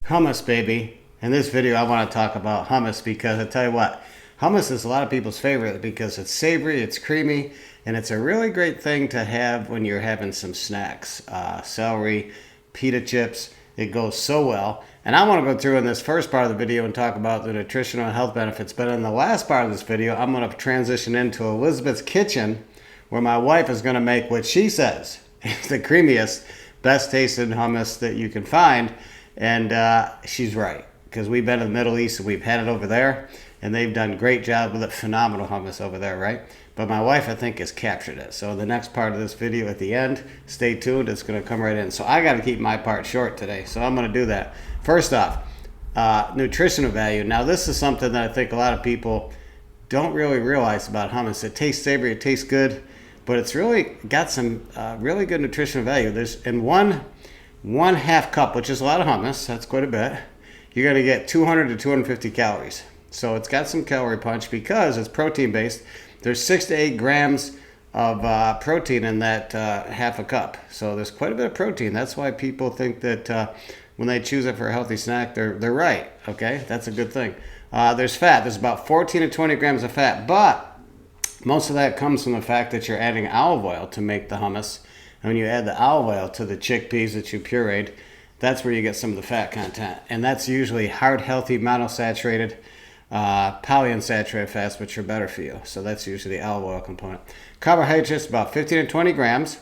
Hummus, baby. In this video, I want to talk about hummus because I tell you what, hummus is a lot of people's favorite because it's savory, it's creamy, and it's a really great thing to have when you're having some snacks. Celery, pita chips, it goes so well. And I want to go through in this first part of the video and talk about the nutritional and health benefits. But in the last part of this video, I'm going to transition into Elizabeth's kitchen where my wife is going to make what she says is the creamiest, best tasting hummus that you can find. And she's right, because we've been in the Middle East and we've had it over there, and they've done a great job with it. Phenomenal hummus over there, right? But my wife, I think, has captured it. So the next part of this video at the end, stay tuned. It's going to come right in. So I got to keep my part short today, so I'm going to do that. First off, nutritional value. Now, this is something that I think a lot of people don't really realize about hummus. It tastes savory, it tastes good, but it's really got some really good nutritional value. There's in one half cup, which is a lot of hummus, that's quite a bit, you're going to get 200 to 250 calories. So it's got some calorie punch because it's protein based. There's 6 to 8 grams of protein in that half a cup. So there's quite a bit of protein. That's why people think that when they choose it for a healthy snack, they're right. Okay, that's a good thing. There's fat. There's about 14 to 20 grams of fat, but most of that comes from the fact that you're adding olive oil to make the hummus. And when you add the olive oil to the chickpeas that you pureed, that's where you get some of the fat content. And that's usually heart healthy, monounsaturated, polyunsaturated fats, which are better for you. So that's usually the olive oil component. Carbohydrates, about 15 to 20 grams.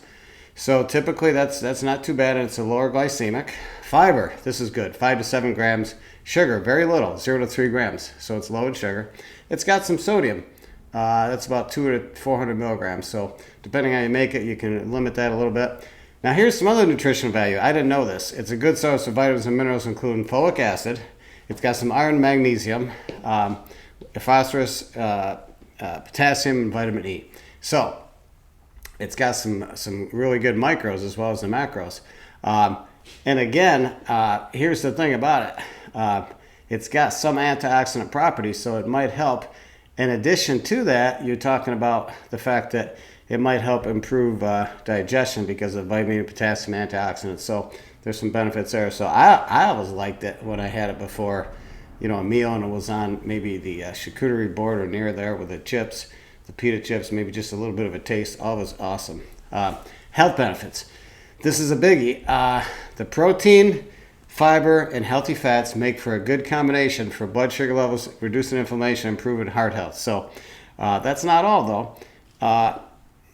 So typically that's not too bad, and it's a lower glycemic. Fiber, this is good, 5 to 7 grams. Sugar, very little, 0 to 3 grams. So it's low in sugar. It's got some sodium. That's about 200 to 400 milligrams. So depending on how you make it, you can limit that a little bit. Now here's some other nutritional value. I didn't know this. It's a good source of vitamins and minerals, including folic acid. It's got some iron, magnesium, phosphorus, potassium, and vitamin E. So it's got some really good micros as well as the macros. And again, here's the thing about it. It's got some antioxidant properties, so it might help. In addition to that, you're talking about the fact that it might help improve digestion because of vitamin, potassium, antioxidants. So there's some benefits there. So I always liked it when I had it before, a meal, and it was on maybe the charcuterie board or near there with the chips, the pita chips, maybe just a little bit of a taste. Always awesome. Health benefits. This is a biggie. The protein, fiber, and healthy fats make for a good combination for blood sugar levels, reducing inflammation, improving heart health. So that's not all, though.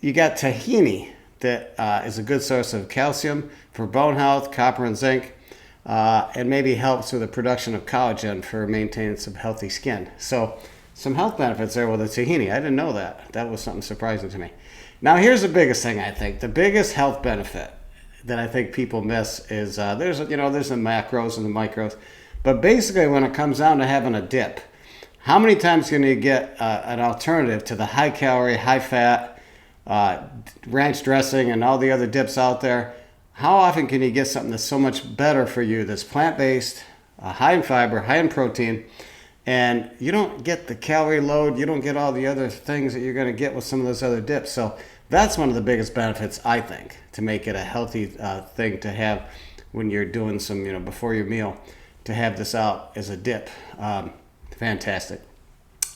You got tahini that is a good source of calcium for bone health, copper and zinc, and maybe helps with the production of collagen for maintenance of healthy skin. So some health benefits there with the tahini. I didn't know that. That was something surprising to me. Now here's the biggest thing I think. The biggest health benefit that I think people miss is there's the macros and the micros, but basically when it comes down to having a dip, how many times can you get an alternative to the high calorie, high fat ranch dressing and all the other dips out there? How often can you get something that's so much better for you, that's plant-based, high in fiber, high in protein, and you don't get the calorie load, you don't get all the other things that you're going to get with some of those other dips. So that's one of the biggest benefits, I think, to make it a healthy thing to have when you're doing some, before your meal, to have this out as a dip. Fantastic.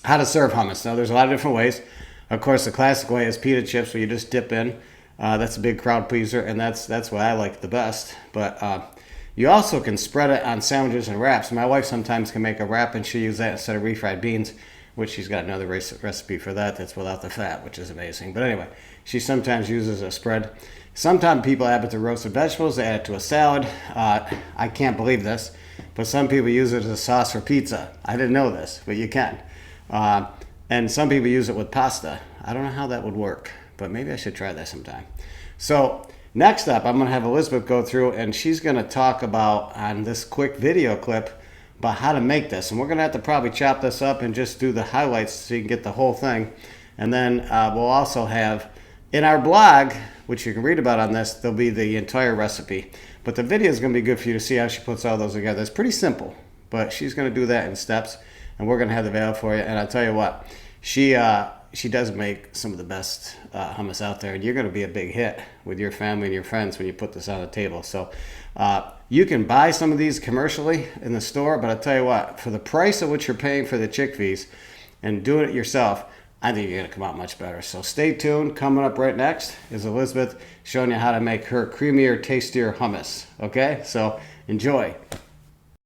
How to serve hummus. Now, there's a lot of different ways. Of course, the classic way is pita chips, where you just dip in. That's a big crowd pleaser, and that's what I like the best. But you also can spread it on sandwiches and wraps. My wife sometimes can make a wrap, and she uses that instead of refried beans, which she's got another recipe for that's without the fat, which is amazing. But anyway, she sometimes uses a spread. Sometimes people add it to roasted vegetables. They add it to a salad. I can't believe this, but some people use it as a sauce for pizza. I didn't know this, but you can. And some people use it with pasta. I don't know how that would work, but maybe I should try that sometime. So next up, I'm going to have Elizabeth go through, and she's going to talk about, on this quick video clip, about how to make this. And we're going to have to probably chop this up and just do the highlights so you can get the whole thing. And then we'll also have, in our blog, which you can read about on this, there'll be the entire recipe. But the video is going to be good for you to see how she puts all those together. It's pretty simple, but she's going to do that in steps, and we're going to have the video for you. And I'll tell you what, she she does make some of the best hummus out there, and you're going to be a big hit with your family and your friends when you put this on the table. So you can buy some of these commercially in the store, but I'll tell you what, for the price of what you're paying for the chickpeas and doing it yourself, I think you're going to come out much better. So stay tuned. Coming up right next is Elizabeth showing you how to make her creamier, tastier hummus. Okay, so enjoy.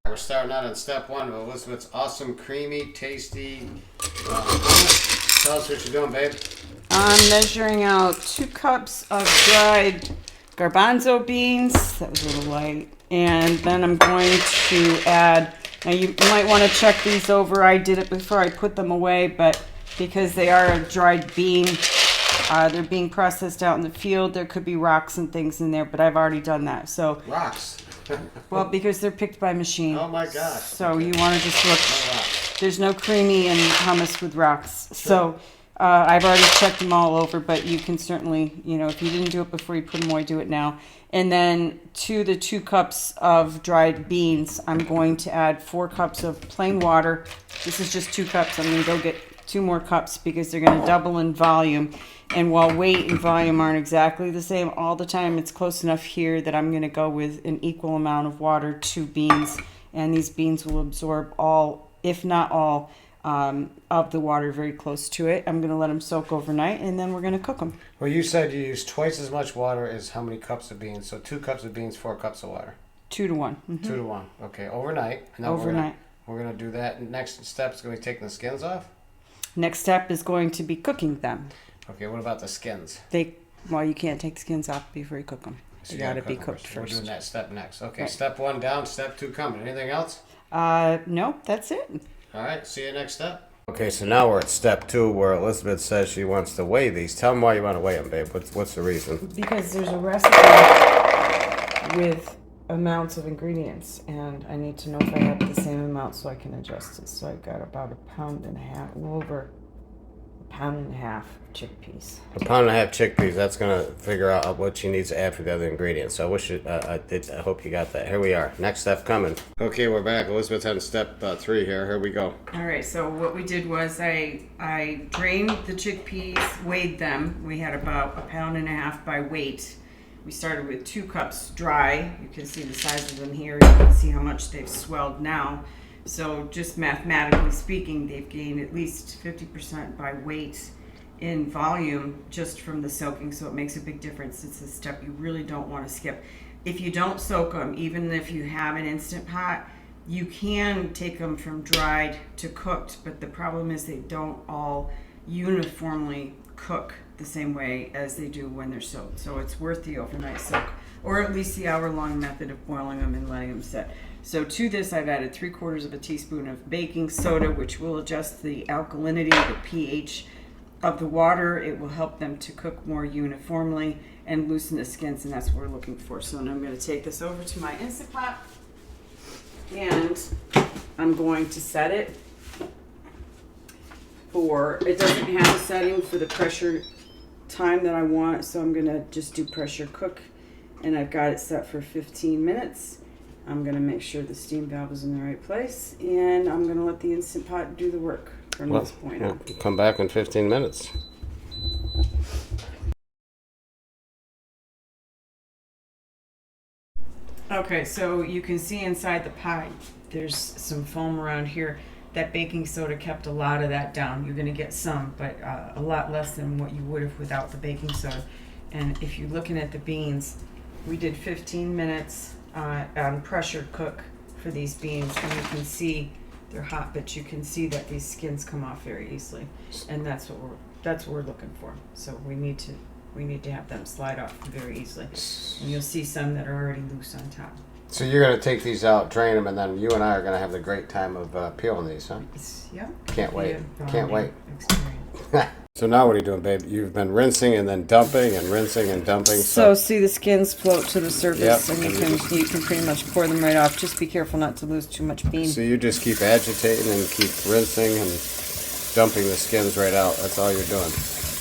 We're starting out on step one of Elizabeth's awesome, creamy, tasty hummus. Tell us what you're doing, babe. I'm measuring out 2 cups of dried garbanzo beans. That was a little light. And then I'm going to add, now you might want to check these over. I did it before I put them away, but because they are a dried bean, they're being processed out in the field. There could be rocks and things in there, but I've already done that. So Rocks. well, because they're picked by machine. Oh my gosh. So you want to just look. Rocks. There's no creamy in hummus with rocks. Sure. So I've already checked them all over, but you can certainly, if you didn't do it before you put them away, do it now. And then to the 2 cups of dried beans, I'm going to add 4 cups of plain water. This is just 2 cups. I'm going to go get 2 more cups because they're going to double in volume. And while weight and volume aren't exactly the same all the time, it's close enough here that I'm going to go with an equal amount of water to beans. And these beans will absorb all, if not all, of the water very close to it. I'm going to let them soak overnight, and then we're going to cook them. Well, you said you use twice as much water as how many cups of beans? So 2 cups of beans, 4 cups of water. 2 to 1. Mm-hmm. 2 to 1. Okay, overnight. And then overnight. We're gonna do that. Next step is going to be taking the skins off. Next step is going to be cooking them. Okay, what about the skins? Well, you can't take the skins off before you cook them. So you got to be cooked first. We're doing that step next. Okay, right. Step 1 down, step 2 coming. Anything else? No, that's it. All right, see you next step. Okay, so now we're at step 2 where Elizabeth says she wants to weigh these. Tell them why you want to weigh them, babe. What's the reason? Because there's a recipe with amounts of ingredients, and I need to know if I have the same amount so I can adjust it. So I've got about 1.5 pounds, a little over 1.5 pounds of chickpeas. 1.5 pounds chickpeas. That's gonna figure out what she needs to add for the other ingredients. So I wish I hope you got that. Here we are. Next step coming. Okay, we're back. Elizabeth's on step 3 here. Here we go. All right. So what we did was I drained the chickpeas, weighed them. We had about 1.5 pounds by weight. We started with 2 cups dry. You can see the size of them here. You can see how much they've swelled now. So just mathematically speaking, they've gained at least 50% by weight in volume just from the soaking. So it makes a big difference. It's a step you really don't want to skip. If you don't soak them, even if you have an Instant Pot, you can take them from dried to cooked, but the problem is they don't all uniformly cook the same way as they do when they're soaked. So it's worth the overnight soak, or at least the hour-long method of boiling them and letting them set. So to this, I've added 3/4 teaspoon of baking soda, which will adjust the alkalinity, the pH of the water. It will help them to cook more uniformly and loosen the skins, and that's what we're looking for. So now I'm going to take this over to my Instant Pot, and I'm going to set it for, it doesn't have a setting for the pressure time that I want, so I'm going to just do pressure cook, and I've got it set for 15 minutes. I'm going to make sure the steam valve is in the right place, and I'm going to let the Instant Pot do the work from this point on. Come back in 15 minutes. Okay, so you can see inside the pot, there's some foam around here. That baking soda kept a lot of that down. You're going to get some, but a lot less than what you would have without the baking soda. And if you're looking at the beans, we did 15 minutes on pressure cook for these beans, and you can see they're hot, but you can see that these skins come off very easily, and that's what we're looking for. So we need to have them slide off very easily, and you'll see some that are already loose on top. So you're going to take these out, drain them, and then you and I are going to have the great time of peeling these, huh? Yeah. Can't wait. Can't wait. Experience. So now what are you doing, babe? You've been rinsing and then dumping and rinsing and dumping. So see the skins float to the surface, Yep. and you can pretty much pour them right off. Just be careful not to lose too much bean. So you just keep agitating and keep rinsing and dumping the skins right out. That's all you're doing.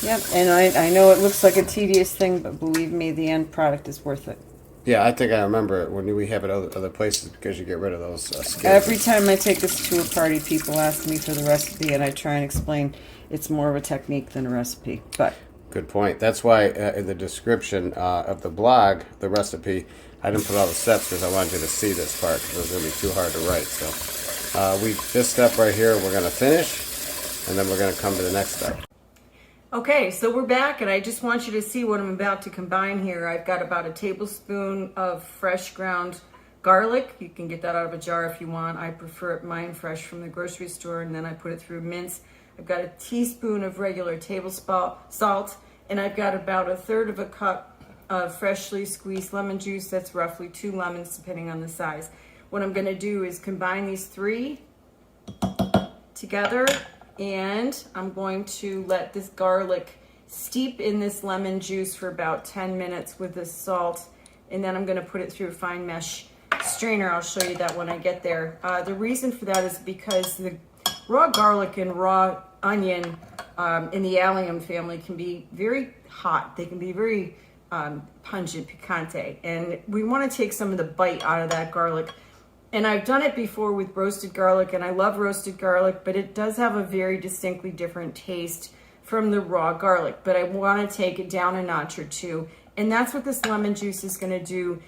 Yep, and I know it looks like a tedious thing, but believe me, the end product is worth it. Yeah, I think I remember it when we have it other places because you get rid of those skins. Every time I take this to a party, people ask me for the recipe, and I try and explain it's more of a technique than a recipe. But Good point. That's why in the description of the blog, the recipe, I didn't put all the steps because I wanted you to see this part because it was going to be too hard to write. So this step right here, we're going to finish, and then we're going to come to the next step. okay, so we're back, and I just want you to see what I'm about to combine here. I've got about a tablespoon of fresh ground garlic. You can get that out of a jar if you want. I prefer mine fresh from the grocery store, and then I put it through mince. I've got a teaspoon of regular table salt, and I've got about a third of a cup of freshly squeezed lemon juice. That's roughly 2 lemons, depending on the size. What I'm going to do is combine these 3 together, and I'm going to let this garlic steep in this lemon juice for about 10 minutes with the salt, and then I'm going to put it through a fine mesh strainer. I'll show you that when I get there. The reason for that is because the raw garlic and raw onion in the allium family can be very hot. They can be very pungent, picante, and we want to take some of the bite out of that garlic. And I've done it before with roasted garlic, and I love roasted garlic, but it does have a very distinctly different taste from the raw garlic. But I want to take it down a notch or two, and that's what this lemon juice is going to do.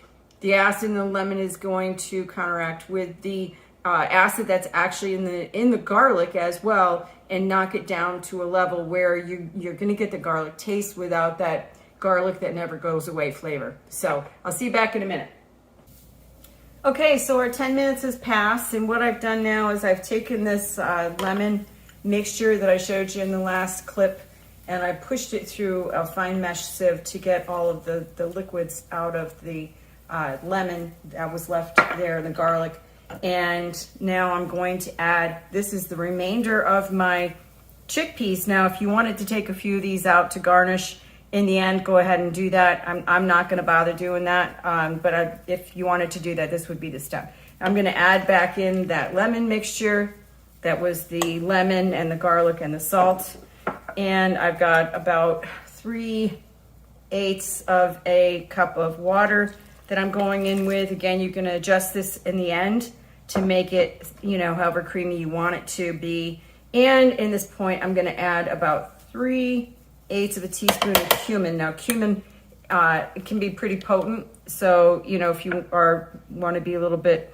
The acid in the lemon is going to counteract with the acid that's actually in the garlic as well, and knock it down to a level where you're going to get the garlic taste without that garlic that never goes away flavor. So I'll see you back in a minute. Okay, so our 10 minutes has passed, and what I've done now is I've taken this lemon mixture that I showed you in the last clip, and I pushed it through a fine mesh sieve to get all of the liquids out of the lemon that was left there in the garlic. And now I'm going to add, this is the remainder of my chickpeas. Now, if you wanted to take a few of these out to garnish in the end, go ahead and do that. I'm not going to bother doing that, but if you wanted to do that, this would be the step. I'm going to add back in that lemon mixture. That was the lemon and the garlic and the salt. And I've got about 3/8 of a cup of water that I'm going in with. Again, you can adjust this in the end to make it, however creamy you want it to be. And in this point, I'm going to add about 3/8 of a teaspoon of cumin. Now, cumin it can be pretty potent, so if you want to be a little bit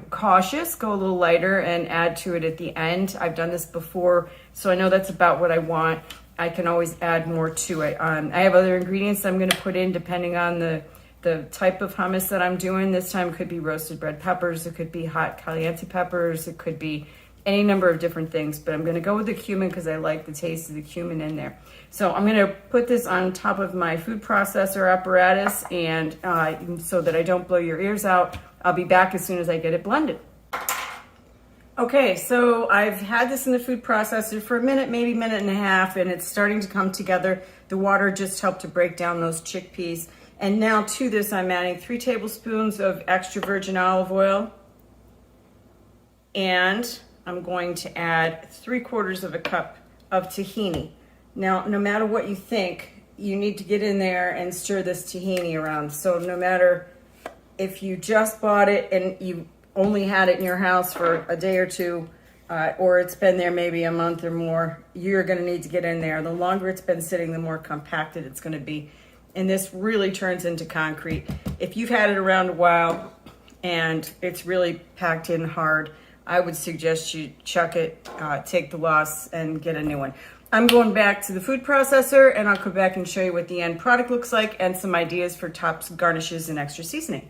cautious, go a little lighter and add to it at the end. I've done this before, so I know that's about what I want. I can always add more to it. I have other ingredients I'm going to put in depending on the type of hummus that I'm doing. This time it could be roasted red peppers, it could be hot caliente peppers, it could be any number of different things, but I'm going to go with the cumin because I like the taste of the cumin in there. So I'm going to put this on top of my food processor apparatus, and so that I don't blow your ears out. I'll be back as soon as I get it blended. Okay, so I've had this in the food processor for a minute, maybe minute and a half, and it's starting to come together. The water just helped to break down those chickpeas. And now to this, I'm adding 3 tablespoons of extra virgin olive oil, and I'm going to add 3/4 of a cup of tahini. Now, no matter what you think, you need to get in there and stir this tahini around. So no matter if you just bought it and you only had it in your house for a day or two, or it's been there maybe a month or more, you're going to need to get in there. The longer it's been sitting, the more compacted it's going to be. And this really turns into concrete. If you've had it around a while and it's really packed in hard, I would suggest you chuck it, take the loss, and get a new one. I'm going back to the food processor, and I'll come back and show you what the end product looks like and some ideas for tops, garnishes, and extra seasoning.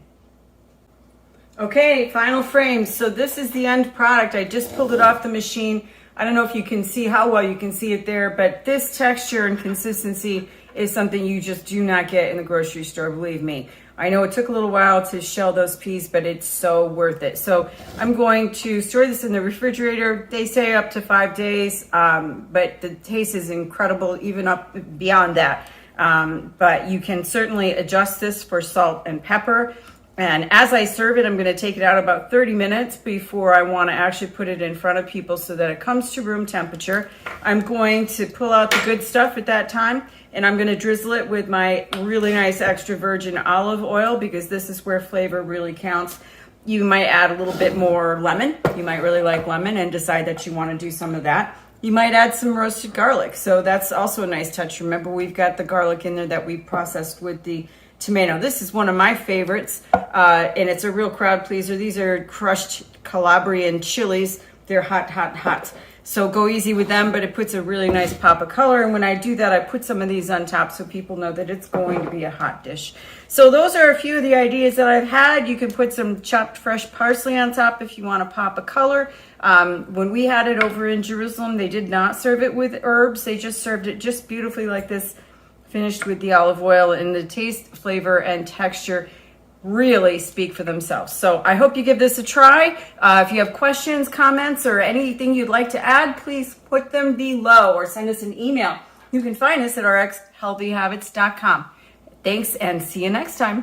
Okay, final frames. So this is the end product. I just pulled it off the machine. I don't know if you can see how well you can see it there, but this texture and consistency is something you just do not get in the grocery store, believe me. I know it took a little while to shell those peas, but it's so worth it. So I'm going to store this in the refrigerator. They say up to 5 days, but the taste is incredible, even up beyond that. But you can certainly adjust this for salt and pepper. And as I serve it, I'm going to take it out about 30 minutes before I want to actually put it in front of people so that it comes to room temperature. I'm going to pull out the good stuff at that time, and I'm going to drizzle it with my really nice extra virgin olive oil, because this is where flavor really counts. You might add a little bit more lemon. You might really like lemon and decide that you want to do some of that. You might add some roasted garlic. So that's also a nice touch. Remember, we've got the garlic in there that we processed with the tomato. This is one of my favorites, and it's a real crowd pleaser. These are crushed Calabrian chilies. They're hot, hot, hot. So go easy with them, but it puts a really nice pop of color. And when I do that, I put some of these on top so people know that it's going to be a hot dish. So those are a few of the ideas that I've had. You can put some chopped fresh parsley on top if you want to pop a color. When we had it over in Jerusalem, they did not serve it with herbs. They just served it just beautifully like this, finished with the olive oil, and the taste, flavor, and texture really speak for themselves. So I hope you give this a try. If you have questions, comments, or anything you'd like to add, please put them below or send us an email. You can find us at RxHealthyHabits.com. Thanks, and see you next time.